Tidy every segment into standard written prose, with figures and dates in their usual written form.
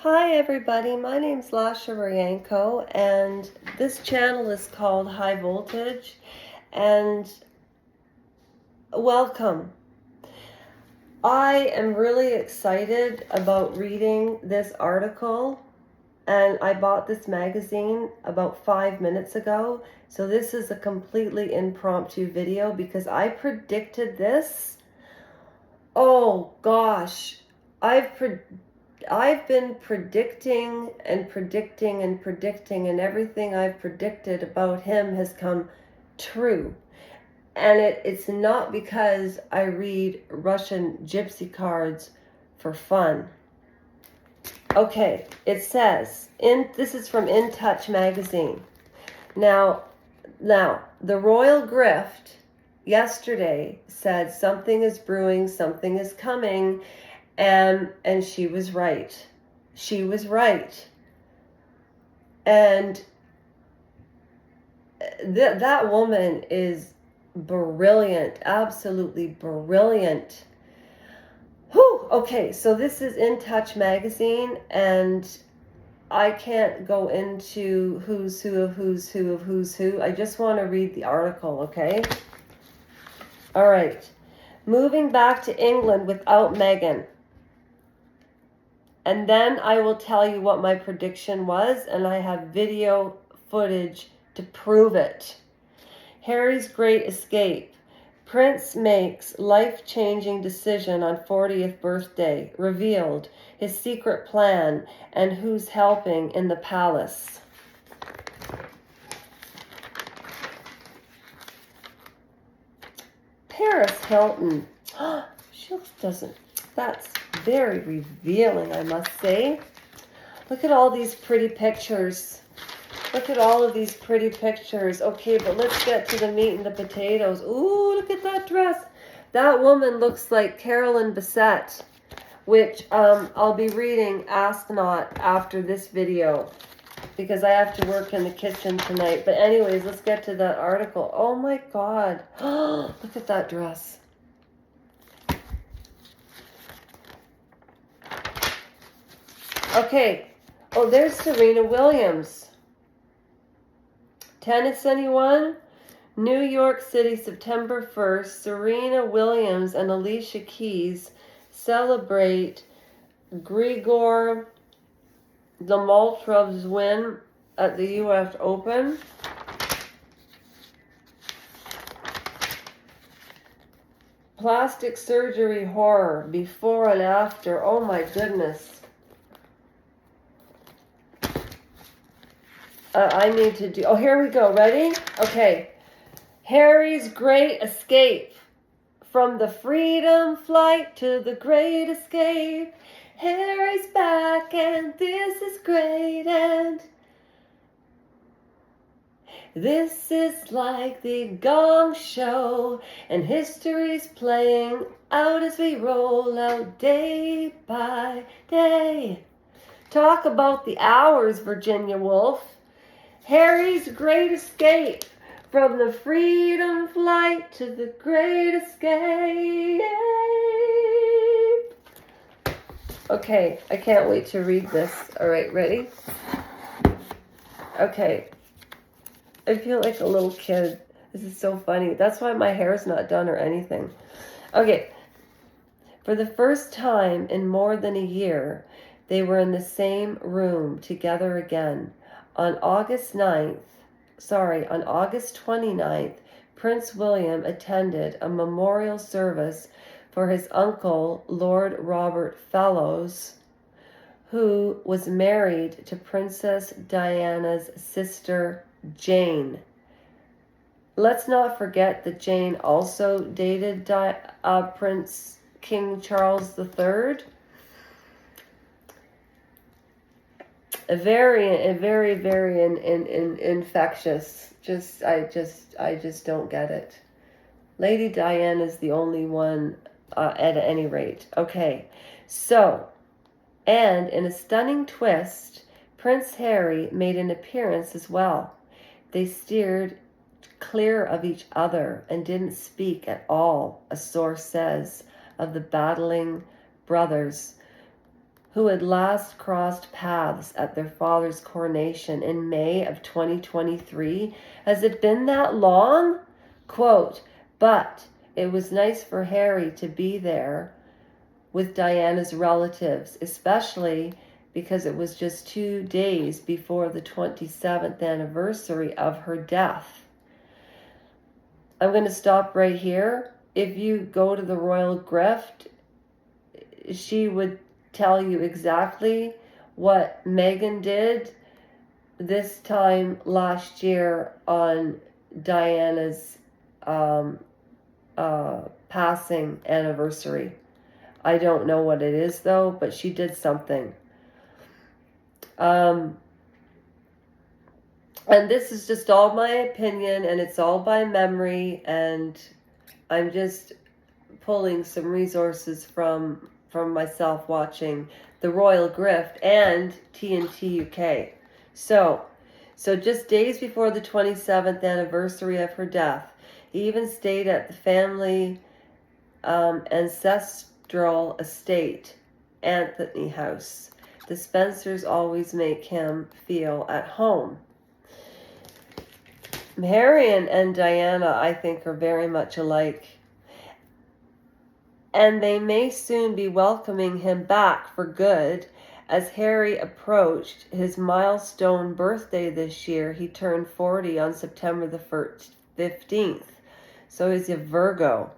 Hi everybody, my name's Lasha Ryanko and this channel is called High Voltage, and welcome. I am really excited about reading this article, and I bought this magazine about 5 minutes ago, so this is a completely impromptu video because I predicted this. Oh gosh, I've been predicting and predicting and predicting, and everything I've predicted about him has come true. And it's not because I read Russian gypsy cards for fun. Okay, it says, this is from TNTUK magazine. Now, the Royal Grift yesterday said something is brewing, something is coming, and she was right. She was right. And that woman is brilliant, absolutely brilliant. Whew. Okay, so this is TNTUK magazine, and I can't go into who's who of who's who of who's who. I just want to read the article, okay? All right. Moving back to England without Meghan. And then I will tell you what my prediction was, and I have video footage to prove it. Harry's great escape. Prince makes life-changing decision on 40th birthday. Revealed his secret plan and who's helping in the palace. Paris Hilton. She doesn't. That's very revealing, I must say. Look at all these pretty pictures. Look at all of these pretty pictures. Okay, but let's get to the meat and the potatoes. Ooh, look at that dress. That woman looks like Carolyn Bessette, which I'll be reading Ask Not after this video because I have to work in the kitchen tonight. But anyways, let's get to that article. Oh my God. Look at that dress. Okay. Oh, there's Serena Williams. Tennis, anyone? New York City, September 1st. Serena Williams and Alicia Keys celebrate Grigor Dimitriev's win at the U.S. Open. Plastic surgery horror, before and after. Oh my goodness. I need to do... Oh, here we go. Ready? Okay. Harry's great escape. From the freedom flight to the great escape. Harry's back and this is great, and this is like the Gong Show, and history's playing out as we roll out day by day. Talk about the hours, Virginia Woolf. Harry's great escape. From the freedom flight to the great escape. Okay, I can't wait to read this. All right, ready? Okay. I feel like a little kid. This is so funny. That's why my hair's not done or anything. Okay. For the first time in more than a year, they were in the same room together again. On August 29th, Prince William attended a memorial service for his uncle, Lord Robert Fellows, who was married to Princess Diana's sister, Jane. Let's not forget that Jane also dated Prince King Charles III. A very infectious. I just don't get it. Lady Diana is the only one at any rate. Okay, so, and in a stunning twist, Prince Harry made an appearance as well. They steered clear of each other and didn't speak at all, a source says, of the battling brothers who had last crossed paths at their father's coronation in May of 2023. Has it been that long? Quote, but it was nice for Harry to be there with Diana's relatives, especially because it was just 2 days before the 27th anniversary of her death. I'm going to stop right here. If you go to the Royal Grift, she would tell you exactly what Meghan did this time last year on Diana's passing anniversary. I don't know what it is though, but she did something. And this is just all my opinion, and it's all by memory, and I'm just pulling some resources from myself watching the Royal Grift and TNTUK. So just days before the 27th anniversary of her death, he even stayed at the family ancestral estate, Anthony House. The Spencers always make him feel at home. Harry and Diana, I think, are very much alike. And they may soon be welcoming him back for good. As Harry approached his milestone birthday this year, he turned 40 on September the 15th. So he's a Virgo.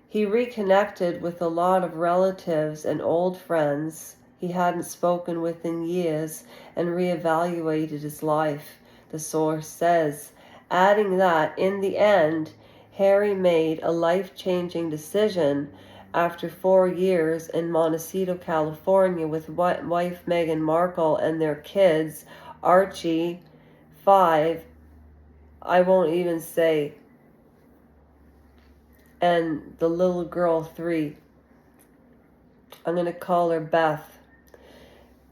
He reconnected with a lot of relatives and old friends he hadn't spoken with in years and reevaluated his life, the source says, adding that, in the end, Harry made a life-changing decision after 4 years in Montecito, California, with wife Meghan Markle and their kids, Archie, 5, I won't even say, and the little girl, 3. I'm going to call her Beth.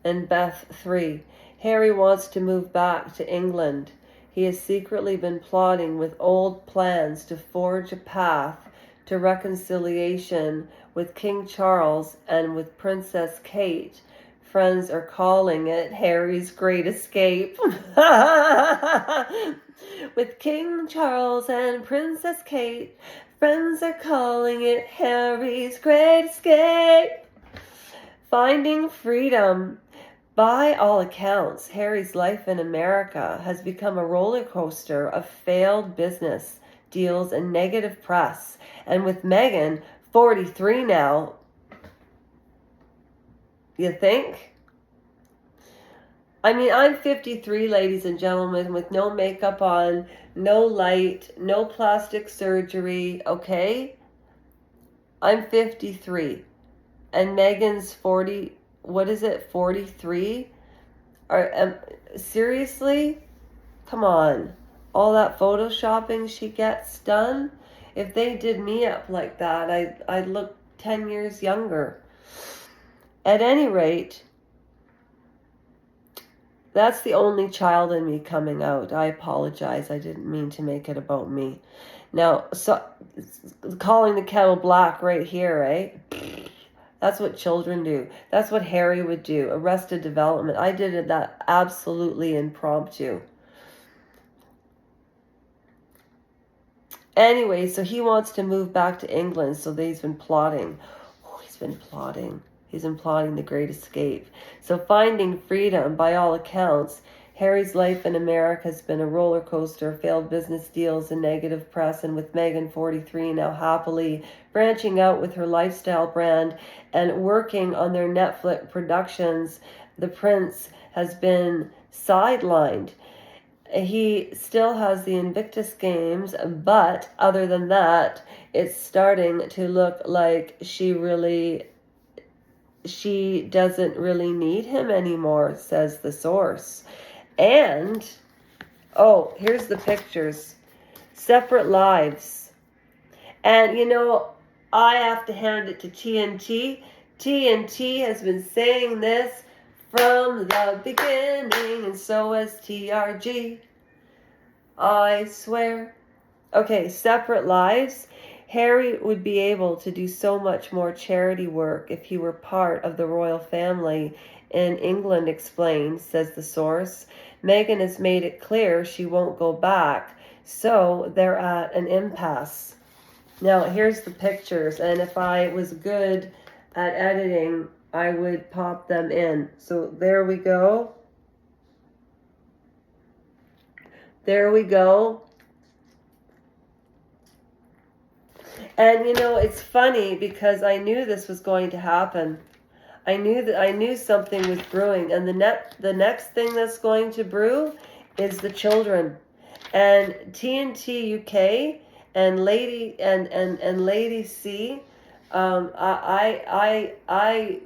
And Beth, 3. Harry wants to move back to England. He has secretly been plotting with old plans to forge a path to reconciliation with King Charles and with Princess Kate. Friends are calling it Harry's Great Escape. With King Charles and Princess Kate, friends are calling it Harry's Great Escape. Finding freedom. By all accounts, Harry's life in America has become a roller coaster of failed business deals and negative press. And with Meghan, 43 now, you think? I mean, I'm 53, ladies and gentlemen, with no makeup on, no light, no plastic surgery, okay? I'm 53. And Meghan's 40, what is it, 43? Seriously? Come on. All that photoshopping she gets done? If they did me up like that, I'd look 10 years younger. At any rate, that's the only child in me coming out. I apologize. I didn't mean to make it about me. Now, so calling the kettle black right here, eh? That's what children do. That's what Harry would do. Arrested Development. I did that absolutely impromptu. Anyway, so he wants to move back to England, so he's been plotting. Oh, he's been plotting. He's been plotting the Great Escape. So finding freedom, by all accounts, Harry's life in America has been a roller coaster, failed business deals and negative press, and with Meghan, 43, now happily branching out with her lifestyle brand and working on their Netflix productions, the prince has been sidelined. He still has the Invictus Games, but other than that, it's starting to look like she doesn't really need him anymore, says the source. And, oh, here's the pictures. Separate lives. And, you know, I have to hand it to TNT. TNT has been saying this from the beginning, and so has TRG. I swear. Okay, Separate Lives. Harry would be able to do so much more charity work if he were part of the royal family in England, explains, says the source. Meghan has made it clear she won't go back, so they're at an impasse. Now, here's the pictures, and if I was good at editing, I would pop them in. So there we go. There we go. And you know, it's funny because I knew this was going to happen. I knew something was brewing, and the next thing that's going to brew is the children. And TNTUK and Lady C, I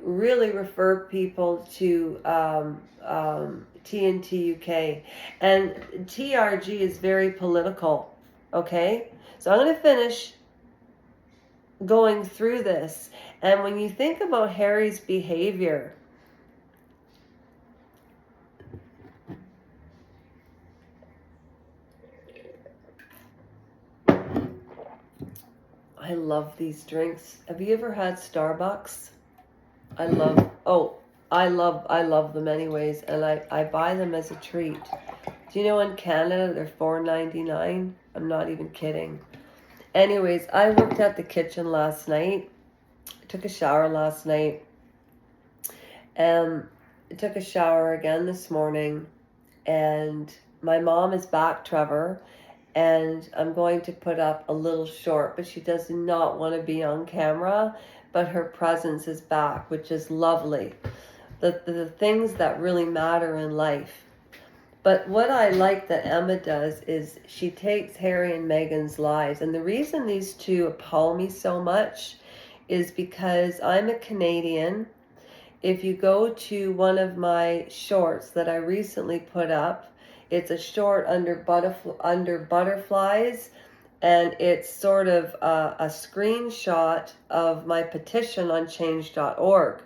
really refer people to TNTUK, and TRG is very political. Okay, so I'm going to finish going through this. And when you think about Harry's behavior, I love these drinks. Have you ever had Starbucks? I love them anyways, and I buy them as a treat. Do you know in Canada they're $4.99? I'm not even kidding. Anyways, I worked at the kitchen last night. I took a shower last night. I took a shower again this morning, and my mom is back, Trevor, and I'm going to put up a little short, but she does not want to be on camera, but her presence is back, which is lovely. The things that really matter in life. But what I like that Emma does is she takes Harry and Meghan's lives. And the reason these two appall me so much is because I'm a Canadian. If you go to one of my shorts that I recently put up, it's a short under butterflies, and it's sort of a screenshot of my petition on change.org.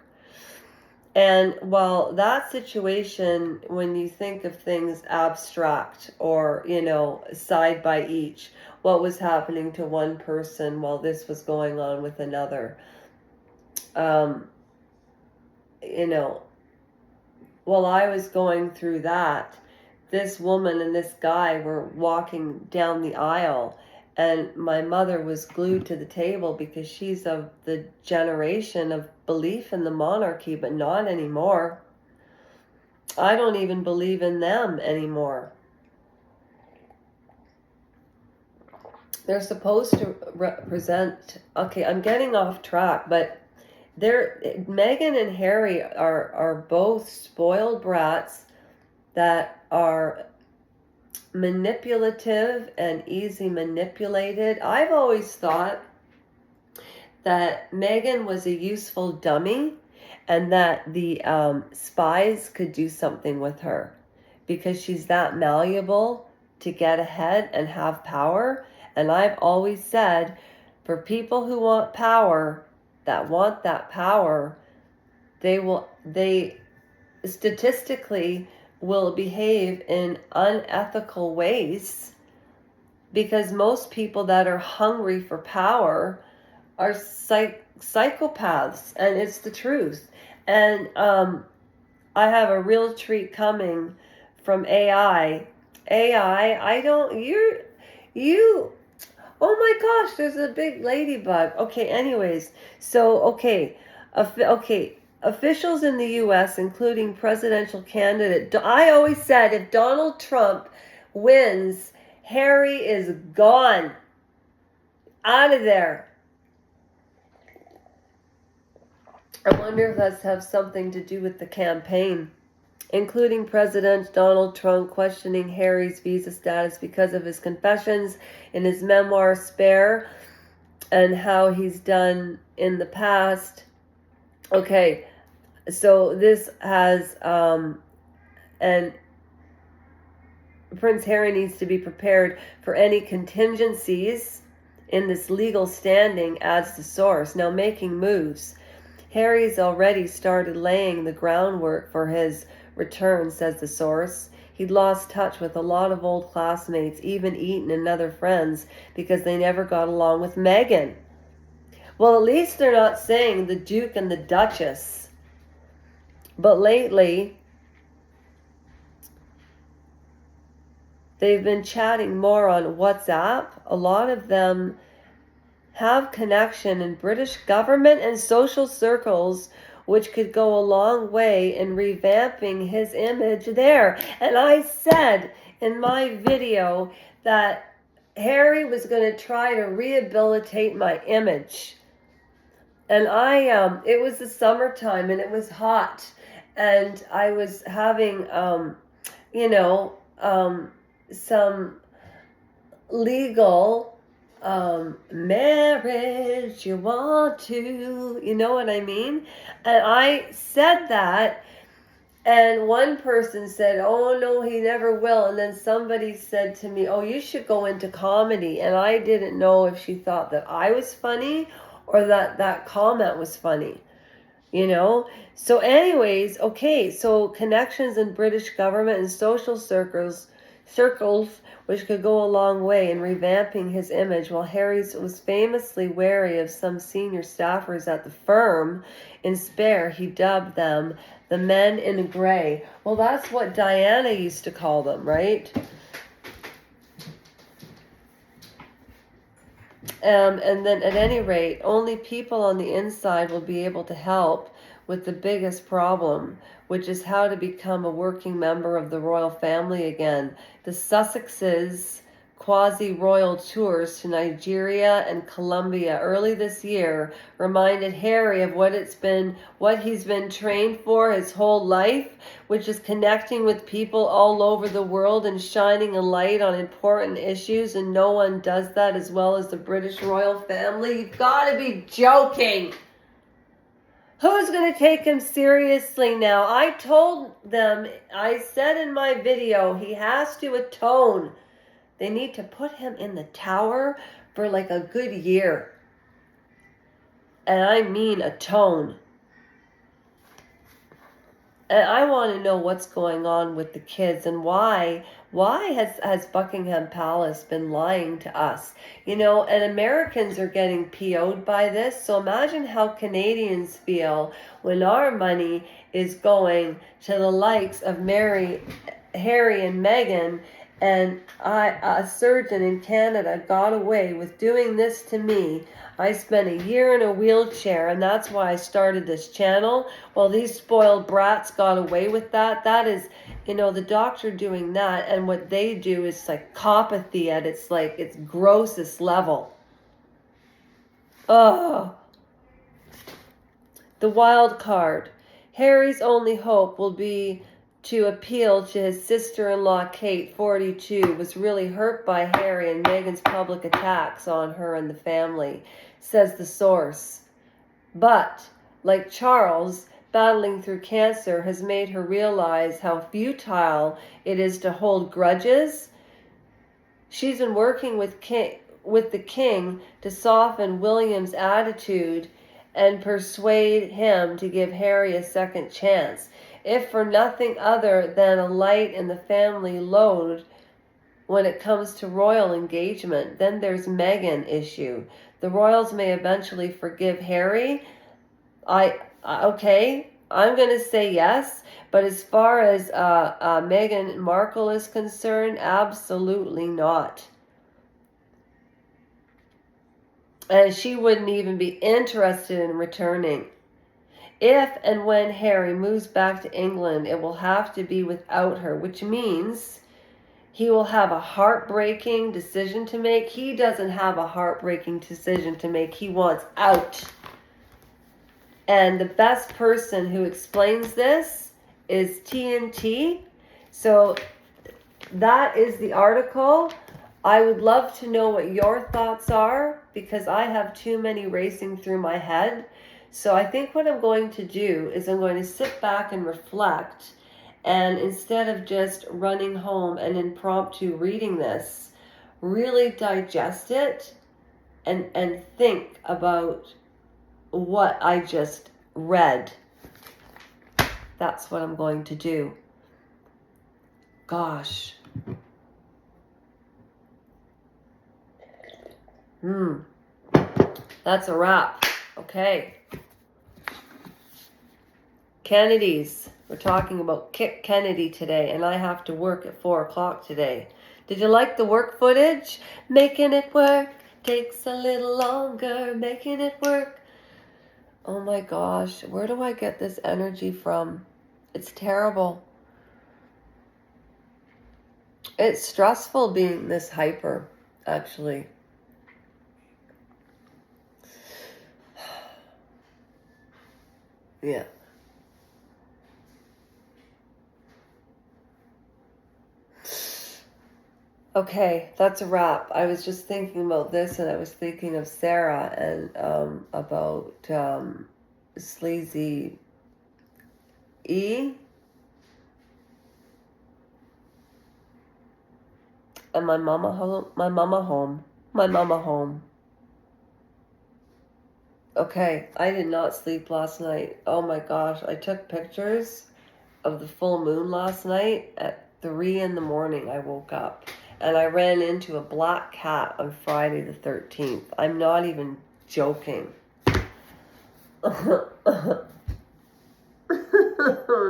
And while that situation, when you think of things abstract or, you know, side by each, what was happening to one person while this was going on with another, you know, while I was going through that, this woman and this guy were walking down the aisle, and my mother was glued to the table because she's of the generation of belief in the monarchy, but not anymore. I don't even believe in them anymore. They're supposed to represent, okay, I'm getting off track, but Meghan and Harry are both spoiled brats that are manipulative and easy manipulated. I've always thought that Meghan was a useful dummy, and that the spies could do something with her because she's that malleable to get ahead and have power. And I've always said, for people who want power, that want that power, they statistically will behave in unethical ways, because most people that are hungry for power are psychopaths, and it's the truth. And I have a real treat coming from AI. Oh my gosh, there's a big ladybug. Okay, anyways, so okay. Officials in the U.S., including presidential candidate, I always said if Donald Trump wins, Harry is gone. Out of there. I wonder if that's have something to do with the campaign, including President Donald Trump questioning Harry's visa status because of his confessions in his memoir, Spare, and how he's done in the past. Okay, so this has, and Prince Harry needs to be prepared for any contingencies in this legal standing, adds the source. Now, making moves. Harry's already started laying the groundwork for his return, says the source. He'd lost touch with a lot of old classmates, even Eton and other friends, because they never got along with Meghan. Well, at least they're not saying the Duke and the Duchess. But lately, they've been chatting more on WhatsApp. A lot of them have connection in British government and social circles, which could go a long way in revamping his image there. And I said in my video that Harry was going to try to rehabilitate my image. And it was the summertime and it was hot. And I was having, some legal marriage, you want to, you know what I mean? And I said that, and one person said, oh no, he never will. And then somebody said to me, oh, you should go into comedy. And I didn't know if she thought that I was funny or that comment was funny, So anyways, okay, so connections in British government and social circles, which could go a long way in revamping his image. While Harry was famously wary of some senior staffers at the firm, in spare, he dubbed them the men in grey. Well, that's what Diana used to call them, right? And then at any rate, only people on the inside will be able to help with the biggest problem, which is how to become a working member of the royal family again. The Sussexes' quasi-royal tours to Nigeria and Colombia early this year reminded Harry of what he's been trained for his whole life, which is connecting with people all over the world and shining a light on important issues, and no one does that as well as the British royal family. You've got to be joking. Who's going to take him seriously now? I told them, I said in my video, he has to atone. They need to put him in the tower for like a good year. And I mean atone. And I want to know what's going on with the kids and why has Buckingham Palace been lying to us? And Americans are getting PO'd by this. So imagine how Canadians feel when our money is going to the likes of Harry and Meghan, and a surgeon in Canada got away with doing this to me. I spent a year in a wheelchair, and that's why I started this channel. Well, these spoiled brats got away with that. That is, the doctor doing that, and what they do is psychopathy at its grossest level. Oh. The wild card. Harry's only hope will be to appeal to his sister-in-law Kate, 42, was really hurt by Harry and Meghan's public attacks on her and the family, says the source. But, like Charles, battling through cancer has made her realize how futile it is to hold grudges. She's been working with the king to soften William's attitude and persuade him to give Harry a second chance, if for nothing other than a light in the family load when it comes to royal engagement. Then there's Meghan issue. The royals may eventually forgive Harry. Okay, I'm going to say yes, but as far as Meghan Markle is concerned, absolutely not. And she wouldn't even be interested in returning. If and when Harry moves back to England, it will have to be without her, which means he will have a heartbreaking decision to make. He doesn't have a heartbreaking decision to make. He wants out. And the best person who explains this is TNT. So that is the article. I would love to know what your thoughts are, because I have too many racing through my head. So I think what I'm going to do is I'm going to sit back and reflect, and instead of just running home and impromptu reading this, really digest it and think about what I just red. That's what I'm going to do. Gosh. That's a wrap. Okay. Kennedys. We're talking about Kick Kennedy today, and I have to work at 4 o'clock today. Did you like the work footage? Making it work takes a little longer. Making it work. Oh my gosh. Where do I get this energy from? It's terrible. It's stressful being this hyper, actually. Yeah. Okay, that's a wrap. I was just thinking about this, and I was thinking of Sarah and about Sleazy E and my mama home. Okay, I did not sleep last night. Oh my gosh, I took pictures of the full moon last night at 3 in the morning. I woke up. And I ran into a black cat on Friday the 13th. I'm not even joking. Oh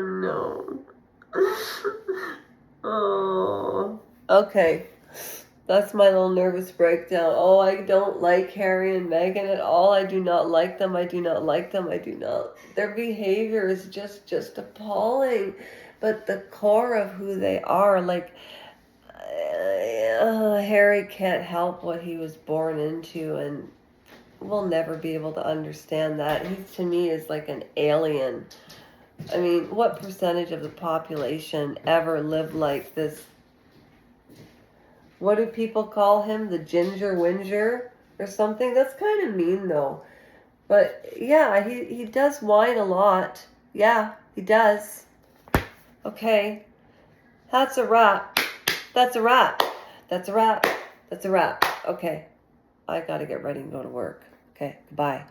no. Oh. Okay. That's my little nervous breakdown. Oh, I don't like Harry and Meghan at all. I do not like them. I do not like them. I do not. Their behavior is just appalling. But the core of who they are, like... Harry can't help what he was born into, and we'll never be able to understand that. He, to me, is like an alien. I mean, what percentage of the population ever lived like this? What do people call him? The ginger whinger or something? That's kind of mean, though. But yeah, he does whine a lot. Yeah, he does. Okay, that's a wrap. That's a wrap. That's a wrap. That's a wrap. Okay. I gotta get ready and go to work. Okay. Goodbye.